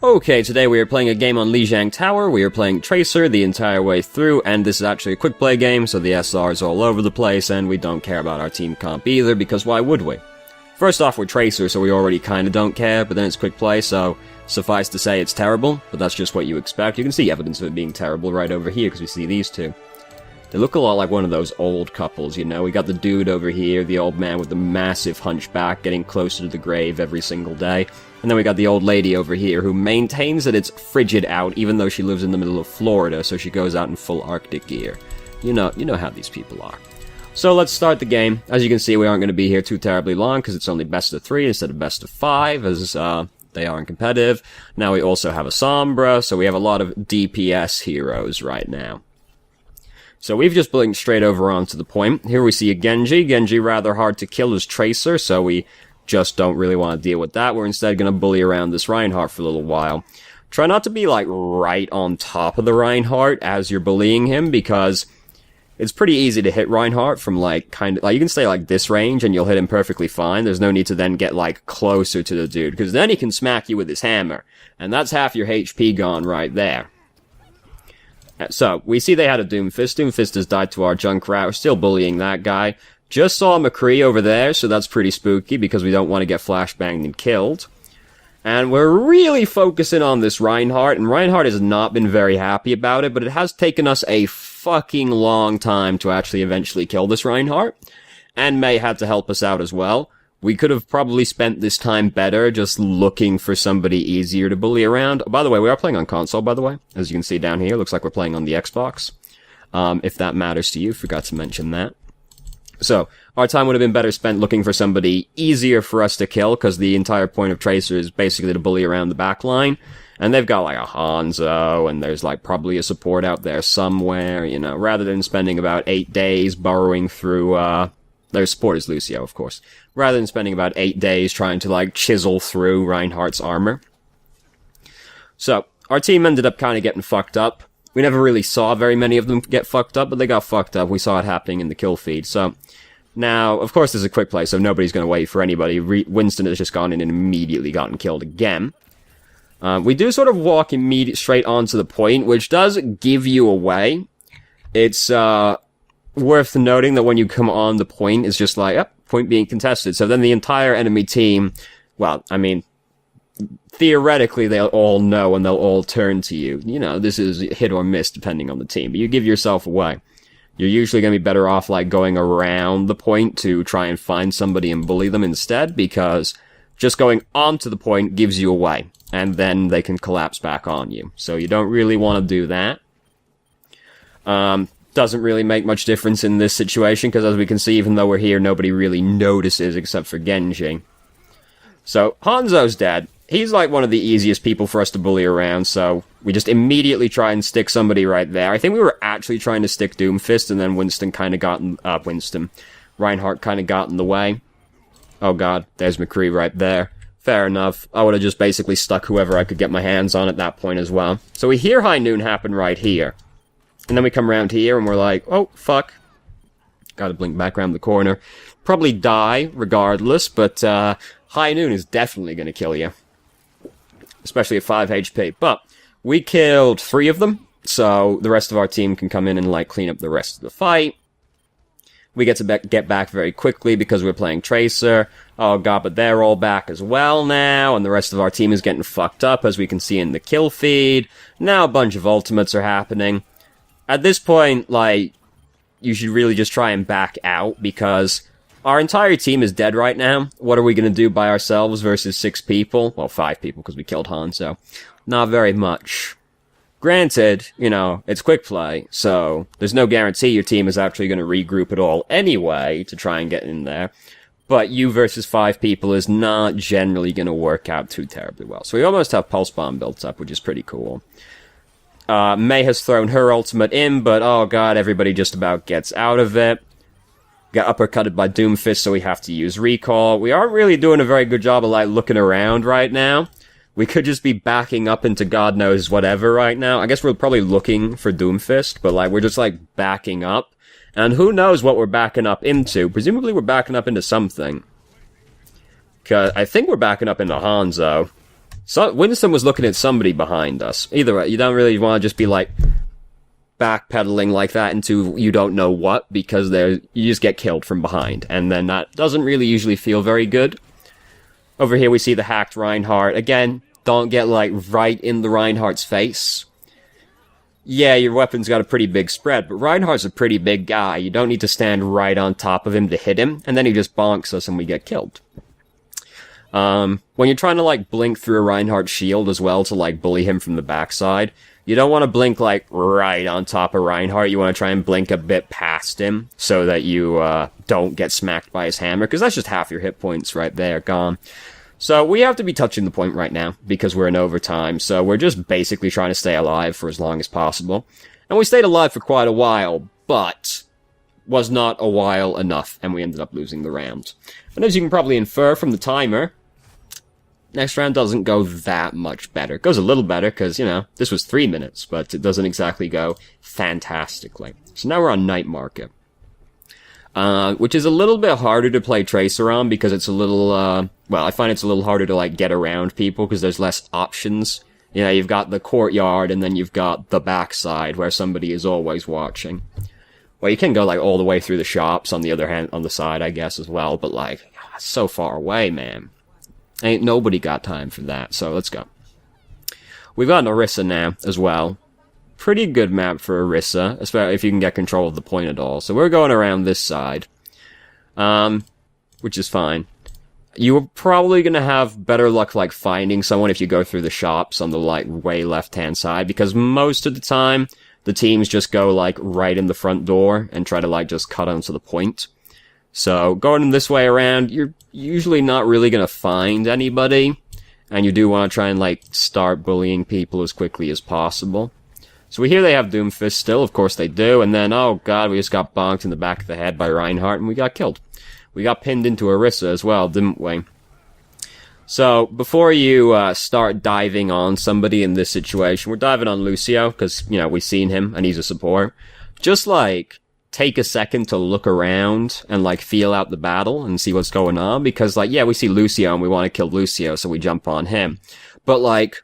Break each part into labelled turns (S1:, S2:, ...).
S1: Okay, today we are playing a game on Lijiang Tower. We are playing Tracer the entire way through, and this is actually a quick play game, so the SR is all over the place, and we don't care about our team comp either, because why would we? First off, we're Tracer, so we already kinda don't care, but then it's quick play, so suffice to say it's terrible, but that's just what you expect. You can see evidence of it being terrible right over here, because we see these two. They look a lot like one of those old couples, you know? We got the dude over here, the old man with the massive hunchback, getting closer to the grave every single day. And then we got the old lady over here, who maintains that it's frigid out, even though she lives in the middle of Florida, so she goes out in full Arctic gear. You know how these people are. So let's start the game. As you can see, we aren't going to be here too terribly long, because it's only best of 3 instead of best of 5, as they aren't competitive. Now we also have a Sombra, so we have a lot of DPS heroes right now. So we've just blinked straight over onto the point. Here we see a Genji. Genji rather hard to kill as Tracer, so we just don't really want to deal with that. We're instead going to bully around this Reinhardt for a little while. Try not to be, like, right on top of the Reinhardt as you're bullying him, because it's pretty easy to hit Reinhardt from, like, you can stay, like, this range and you'll hit him perfectly fine. There's no need to then get, like, closer to the dude, because then he can smack you with his hammer. And that's half your HP gone right there. So, we see they had a Doomfist. Doomfist has died to our Junkrat. We're still bullying that guy. Just saw McCree over there, so that's pretty spooky, because we don't want to get flashbanged and killed. And we're really focusing on this Reinhardt, and Reinhardt has not been very happy about it, but it has taken us a fucking long time to actually eventually kill this Reinhardt. And Mei had to help us out as well. We could have probably spent this time better just looking for somebody easier to bully around. By the way, we are playing on console, by the way. As you can see down here, looks like we're playing on the Xbox. If that matters to you, forgot to mention that. So, our time would have been better spent looking for somebody easier for us to kill, because the entire point of Tracer is basically to bully around the back line. And they've got, like, a Hanzo, and there's, like, probably a support out there somewhere, you know, rather than spending about 8 days burrowing through, their support is Lucio, of course. Rather than spending about 8 days trying to, like, chisel through Reinhardt's armor. So, our team ended up kind of getting fucked up. We never really saw very many of them get fucked up, but they got fucked up. We saw it happening in the kill feed. So, now, of course, this is a quick play, so nobody's going to wait for anybody. Winston has just gone in and immediately gotten killed again. We do sort of walk straight onto the point, which does give you away. It's worth noting that when you come on the point, it's just like, point being contested. So then the entire enemy team, well, I mean, theoretically, they'll all know and they'll all turn to you. You know, this is hit or miss depending on the team, but you give yourself away. You're usually going to be better off, like, going around the point to try and find somebody and bully them instead, because just going onto the point gives you away, and then they can collapse back on you. So you don't really want to do that. Doesn't really make much difference in this situation, because as we can see, even though we're here, nobody really notices except for Genji. So, Hanzo's dead. He's like one of the easiest people for us to bully around, so we just immediately try and stick somebody right there. I think we were actually trying to stick Doomfist, and then Winston kind of got Reinhardt kind of got in the way. Oh god, there's McCree right there. Fair enough. I would have just basically stuck whoever I could get my hands on at that point as well. So we hear High Noon happen right here. And then we come around here and we're like, oh, fuck. Gotta blink back around the corner. Probably die, regardless, but High Noon is definitely gonna kill you. Especially at 5 HP. But we killed 3 of them, so the rest of our team can come in and, like, clean up the rest of the fight. We get to get back very quickly because we're playing Tracer. Oh god, but they're all back as well now, and the rest of our team is getting fucked up, as we can see in the kill feed. Now a bunch of ultimates are happening. At this point, like, you should really just try and back out, because our entire team is dead right now. What are we going to do by ourselves versus 6 people? Well, 5 people, because we killed Hanzo. Not very much. Granted, you know, it's quick play, so there's no guarantee your team is actually going to regroup at all anyway to try and get in there. But you versus 5 people is not generally going to work out too terribly well. So we almost have Pulse Bomb built up, which is pretty cool. Mei has thrown her ultimate in, but oh god, everybody just about gets out of it. Got uppercutted by Doomfist, so we have to use Recall. We aren't really doing a very good job of, like, looking around right now. We could just be backing up into God knows whatever right now. I guess we're probably looking for Doomfist, but, like, we're just, like, backing up. And who knows what we're backing up into. Presumably we're backing up into something. 'Cause I think we're backing up into Hanzo. So Winston was looking at somebody behind us. Either way, you don't really want to just be like backpedaling like that into you don't know what, because you just get killed from behind, and then that doesn't really usually feel very good. Over here we see the hacked Reinhardt. Again, don't get like right in the Reinhardt's face. Yeah, your weapon's got a pretty big spread, but Reinhardt's a pretty big guy. You don't need to stand right on top of him to hit him, and then he just bonks us and we get killed. When you're trying to like blink through a Reinhardt shield as well to like bully him from the backside, you don't want to blink like right on top of Reinhardt. You want to try and blink a bit past him so that you don't get smacked by his hammer, because that's just half your hit points right there, gone. So we have to be touching the point right now because we're in overtime, so we're just basically trying to stay alive for as long as possible. And we stayed alive for quite a while, but was not a while enough, and we ended up losing the round. And as you can probably infer from the timer, next round doesn't go that much better. It goes a little better because, you know, this was 3 minutes, but it doesn't exactly go fantastically. So now we're on Night Market. Which is a little bit harder to play Tracer on because it's a little, well, I find it's a little harder to, like, get around people because there's less options. You know, you've got the courtyard and then you've got the backside where somebody is always watching. Well, you can go, like, all the way through the shops on the other hand, on the side, I guess, as well, but, like, it's so far away, man. Ain't nobody got time for that, so let's go. We've got an Orisa now, as well. Pretty good map for Orisa, especially if you can get control of the point at all. So we're going around this side, which is fine. You're probably gonna have better luck, like, finding someone if you go through the shops on the, like, way left-hand side, because most of the time, the teams just go, like, right in the front door and try to, like, just cut onto the point. So, going this way around, you're usually not really gonna find anybody, and you do want to try and, like, start bullying people as quickly as possible. So we hear they have Doomfist still, of course they do, and then, oh god, we just got bonked in the back of the head by Reinhardt, and we got killed. We got pinned into Orisa as well, didn't we? So, before you start diving on somebody in this situation, we're diving on Lucio, because, you know, we've seen him, and he's a support. Just, like, take a second to look around and, like, feel out the battle and see what's going on, because, like, yeah, we see Lucio and we want to kill Lucio, so we jump on him. But, like,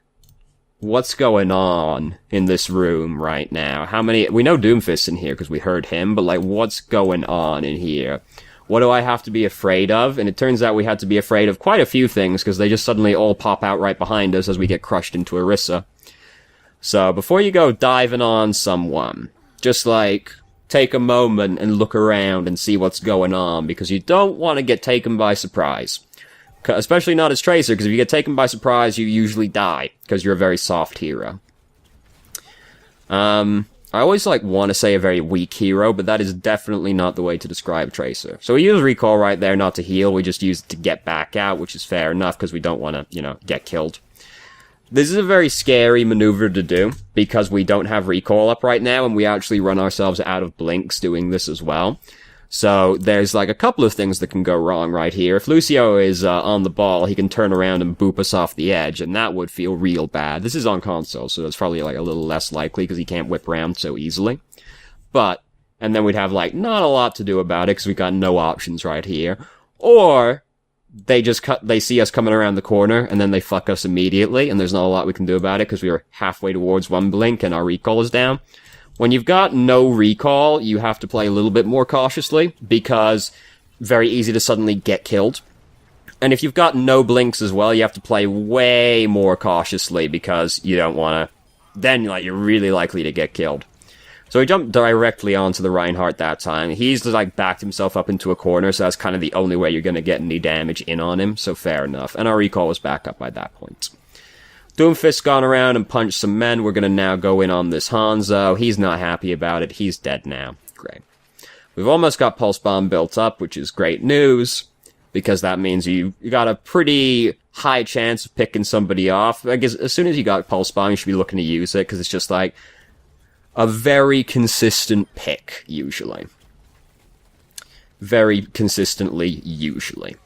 S1: what's going on in this room right now? We know Doomfist's in here because we heard him, but, like, what's going on in here? What do I have to be afraid of? And it turns out we had to be afraid of quite a few things because they just suddenly all pop out right behind us as we get crushed into Orisa. So, before you go diving on someone, just, like, take a moment and look around and see what's going on, because you don't want to get taken by surprise. Especially not as Tracer, because if you get taken by surprise, you usually die, because you're a very soft hero. I always, like, want to say a very weak hero, but that is definitely not the way to describe Tracer. So we use Recall right there not to heal, we just use it to get back out, which is fair enough, because we don't want to, you know, get killed. This is a very scary maneuver to do, because we don't have Recall up right now, and we actually run ourselves out of blinks doing this as well. So, there's, like, a couple of things that can go wrong right here. If Lucio is on the ball, he can turn around and boop us off the edge, and that would feel real bad. This is on console, so that's probably, like, a little less likely, because he can't whip around so easily. But, and then we'd have, like, not a lot to do about it, because we've got no options right here. Or, they see us coming around the corner, and then they fuck us immediately, and there's not a lot we can do about it, because we are halfway towards one blink, and our recall is down. When you've got no recall, you have to play a little bit more cautiously, because very easy to suddenly get killed. And if you've got no blinks as well, you have to play way more cautiously, because you don't want to... Then, like, you're really likely to get killed. So he jumped directly onto the Reinhardt that time. He's, like, backed himself up into a corner, so that's kind of the only way you're going to get any damage in on him, so fair enough. And our recall was back up by that point. Doomfist gone around and punched some men. We're going to now go in on this Hanzo. He's not happy about it. He's dead now. Great. We've almost got Pulse Bomb built up, which is great news, because that means you got a pretty high chance of picking somebody off. I guess as soon as you got Pulse Bomb, you should be looking to use it, because it's just like a very consistent pick, usually. Very consistently, usually.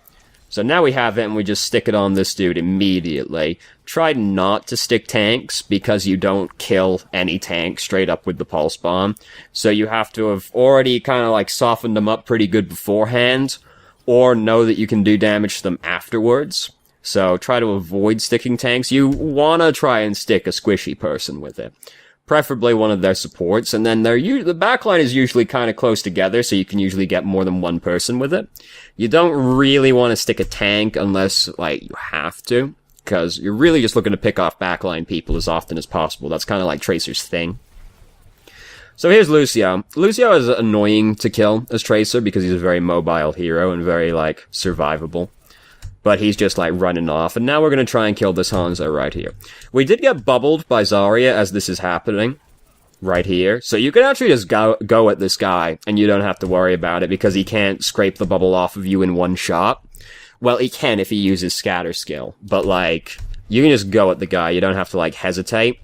S1: So now we have it, and we just stick it on this dude immediately. Try not to stick tanks, because you don't kill any tank straight up with the Pulse Bomb. So you have to have already kind of like softened them up pretty good beforehand, or know that you can do damage to them afterwards. So try to avoid sticking tanks. You wanna try and stick a squishy person with it. Preferably one of their supports, and then the backline is usually kind of close together, so you can usually get more than one person with it. You don't really want to stick a tank unless, like, you have to, because you're really just looking to pick off backline people as often as possible. That's kind of like Tracer's thing. So here's Lucio. Lucio is annoying to kill as Tracer because he's a very mobile hero and very, like, survivable. But he's just, like, running off. And now we're gonna try and kill this Hanzo right here. We did get bubbled by Zarya as this is happening. Right here. So you can actually just go at this guy, and you don't have to worry about it, because he can't scrape the bubble off of you in one shot. Well, he can if he uses scatter skill. But, like, you can just go at the guy. You don't have to, like, hesitate.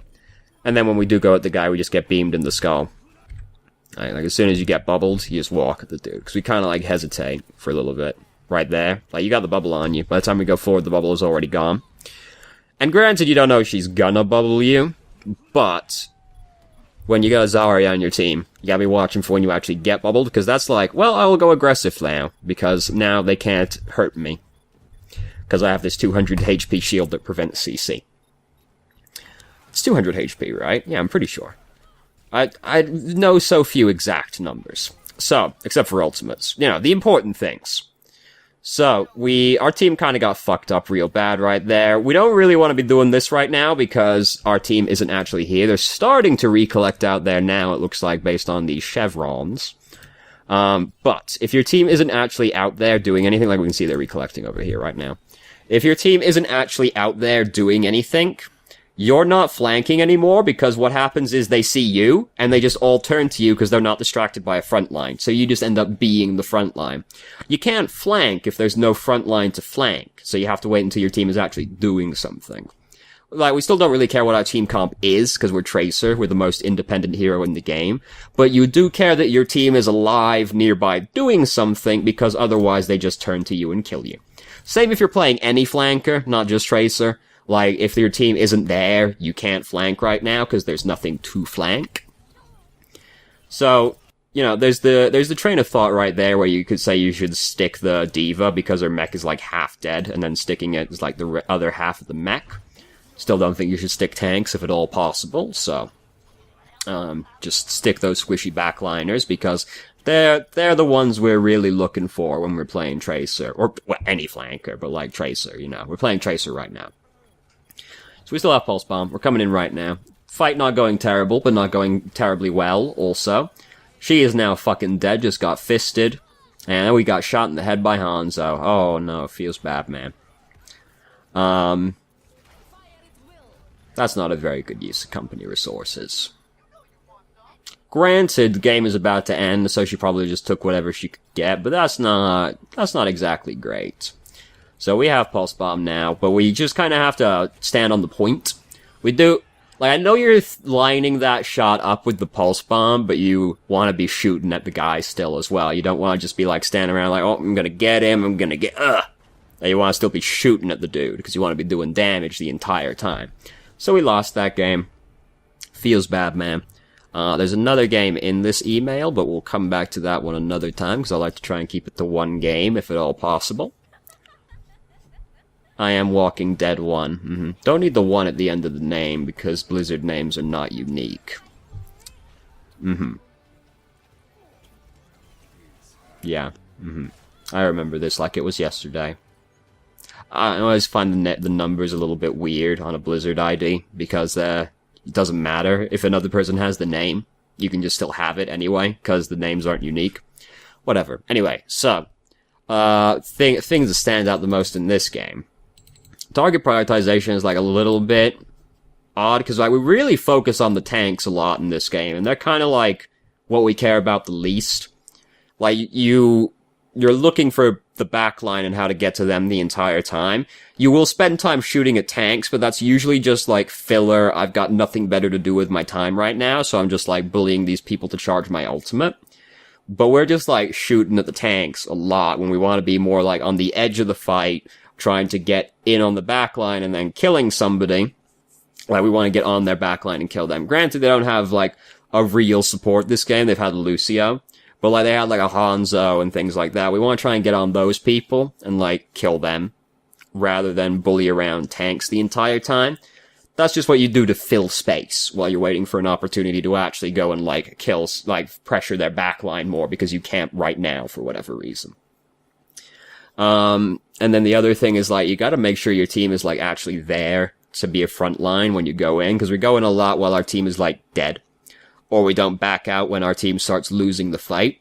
S1: And then when we do go at the guy, we just get beamed in the skull. Like, as soon as you get bubbled, you just walk at the dude. Because we kind of, like, hesitate for a little bit. Right there. Like, you got the bubble on you. By the time we go forward, the bubble is already gone. And granted, you don't know if she's gonna bubble you, but when you got a Zarya on your team, you gotta be watching for when you actually get bubbled, because that's like, well, I will go aggressive now, because now they can't hurt me. Because I have this 200 HP shield that prevents CC. It's 200 HP, right? Yeah, I'm pretty sure. I know so few exact numbers. So, except for ultimates. You know, the important things. So, our team kind of got fucked up real bad right there. We don't really want to be doing this right now because our team isn't actually here. They're starting to recollect out there now, it looks like, based on these chevrons. But if your team isn't actually out there doing anything, like we can see they're recollecting over here right now. If your team isn't actually out there doing anything, you're not flanking anymore, because what happens is they see you, and they just all turn to you because they're not distracted by a front line. So you just end up being the front line. You can't flank if there's no front line to flank, so you have to wait until your team is actually doing something. Like, we still don't really care what our team comp is, because we're Tracer, we're the most independent hero in the game, but you do care that your team is alive nearby doing something, because otherwise they just turn to you and kill you. Same if you're playing any flanker, not just Tracer. Like, if your team isn't there, you can't flank right now, because there's nothing to flank. So, you know, there's the train of thought right there where you could say you should stick the D.Va, because her mech is, like, half dead, and then sticking it is, like, the other half of the mech. Still don't think you should stick tanks if at all possible, so just stick those squishy backliners, because they're the ones we're really looking for when we're playing Tracer. Or, well, any flanker, but, like, Tracer, you know. We're playing Tracer right now. So we still have Pulse Bomb. We're coming in right now. Fight not going terrible, but not going terribly well, also. She is now fucking dead, just got fisted. And then we got shot in the head by Hanzo. Oh no, it feels bad, man. That's not a very good use of company resources. Granted, the game is about to end, so she probably just took whatever she could get, but that's not exactly great. So we have Pulse Bomb now, but we just kind of have to stand on the point. We do, like, I know you're lining that shot up with the Pulse Bomb, but you want to be shooting at the guy still as well. You don't want to just be, like, standing around like, oh, I'm gonna get him, I'm gonna get, And you want to still be shooting at the dude, because you want to be doing damage the entire time. So we lost that game. Feels bad, man. There's another game in this email, but we'll come back to that one another time, because I like to try and keep it to one game, if at all possible. I am Walking Dead 1. Don't need the 1 at the end of the name, because Blizzard names are not unique. Yeah. I remember this like it was yesterday. I always find the numbers a little bit weird on a Blizzard ID, because it doesn't matter if another person has the name. You can just still have it anyway, because the names aren't unique. Whatever. Anyway, so, things that stand out the most in this game. Target prioritization is, like, a little bit odd, because, like, we really focus on the tanks a lot in this game, and they're kind of, like, what we care about the least. Like, you're looking for the backline and how to get to them the entire time. You will spend time shooting at tanks, but that's usually just, like, filler. I've got nothing better to do with my time right now, so I'm just, like, bullying these people to charge my ultimate. But we're just, like, shooting at the tanks a lot when we want to be more, like, on the edge of the fight, trying to get in on the backline and then killing somebody. Like, we want to get on their backline and kill them. Granted, they don't have, like, a real support this game. They've had Lucio. But, like, they had, like, a Hanzo and things like that. We want to try and get on those people and, like, kill them. rather than bully around tanks the entire time. That's just what you do to fill space while you're waiting for an opportunity to actually go and, like, pressure their backline more because you can't right now for whatever reason. And then the other thing is, like, you gotta make sure your team is, like, actually there to be a front line when you go in, because we go in a lot while our team is, like, dead. Or we don't back out when our team starts losing the fight.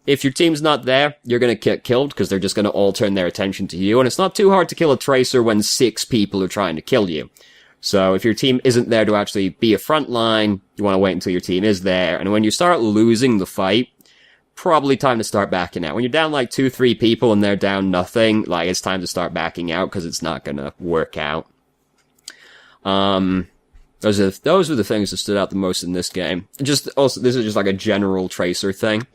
S1: If your team's not there, you're gonna get killed, because they're just gonna all turn their attention to you, and it's not too hard to kill a Tracer when 6 people are trying to kill you. So if your team isn't there to actually be a front line, you want to wait until your team is there, and when you start losing the fight, probably time to start backing out. When you're down like 2-3 people and they're down nothing, like, it's time to start backing out, because it's not gonna work out. Those are the things that stood out the most in this game. Just, also, this is just like a general Tracer thing.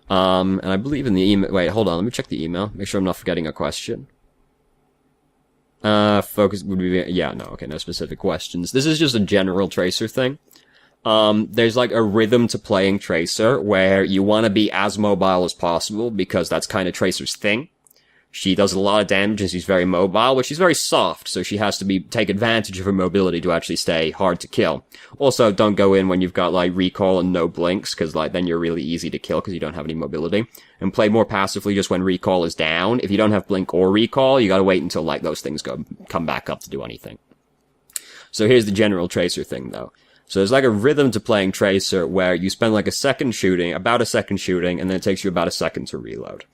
S1: And I believe in the email, wait, hold on, let me check the email, make sure I'm not forgetting a question. Focus would be, yeah, no, okay, no specific questions. This is just a general Tracer thing. There's like a rhythm to playing Tracer where you want to be as mobile as possible, because that's kind of Tracer's thing. She does a lot of damage and she's very mobile, but she's very soft, so she has to take advantage of her mobility to actually stay hard to kill. Also, don't go in when you've got, like, recall and no blinks, because, like, then you're really easy to kill because you don't have any mobility. And play more passively just when recall is down. If you don't have blink or recall, you gotta wait until, like, those things come back up to do anything. So here's the general Tracer thing, though. So there's, like, a rhythm to playing Tracer where you spend, like, about a second shooting, and then it takes you about a second to reload.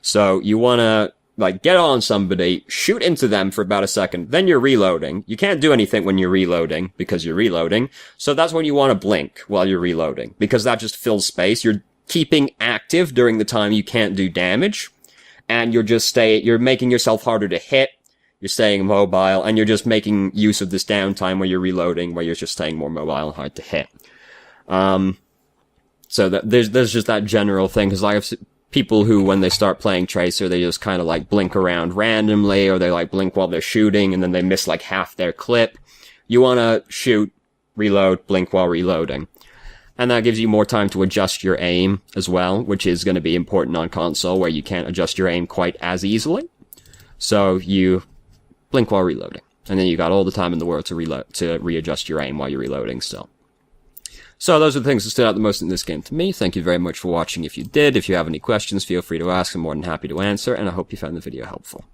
S1: So you wanna, like, get on somebody, shoot into them for about a second, then you're reloading. You can't do anything when you're reloading, because you're reloading. So that's when you want to blink while you're reloading, because that just fills space. You're keeping active during the time you can't do damage, and you're making yourself harder to hit, you're staying mobile, and you're just making use of this downtime where you're reloading, where you're just staying more mobile and hard to hit. So there's just that general thing, because I have people who, when they start playing Tracer, they just kind of, like, blink around randomly, or they, like, blink while they're shooting, and then they miss, like, half their clip. You want to shoot, reload, blink while reloading. And that gives you more time to adjust your aim as well, which is going to be important on console, where you can't adjust your aim quite as easily. So you blink while reloading. And then you got all the time in the world to readjust your aim while you're reloading still. So those are the things that stood out the most in this game to me. Thank you very much for watching if you did. If you have any questions, feel free to ask. I'm more than happy to answer, and I hope you found the video helpful.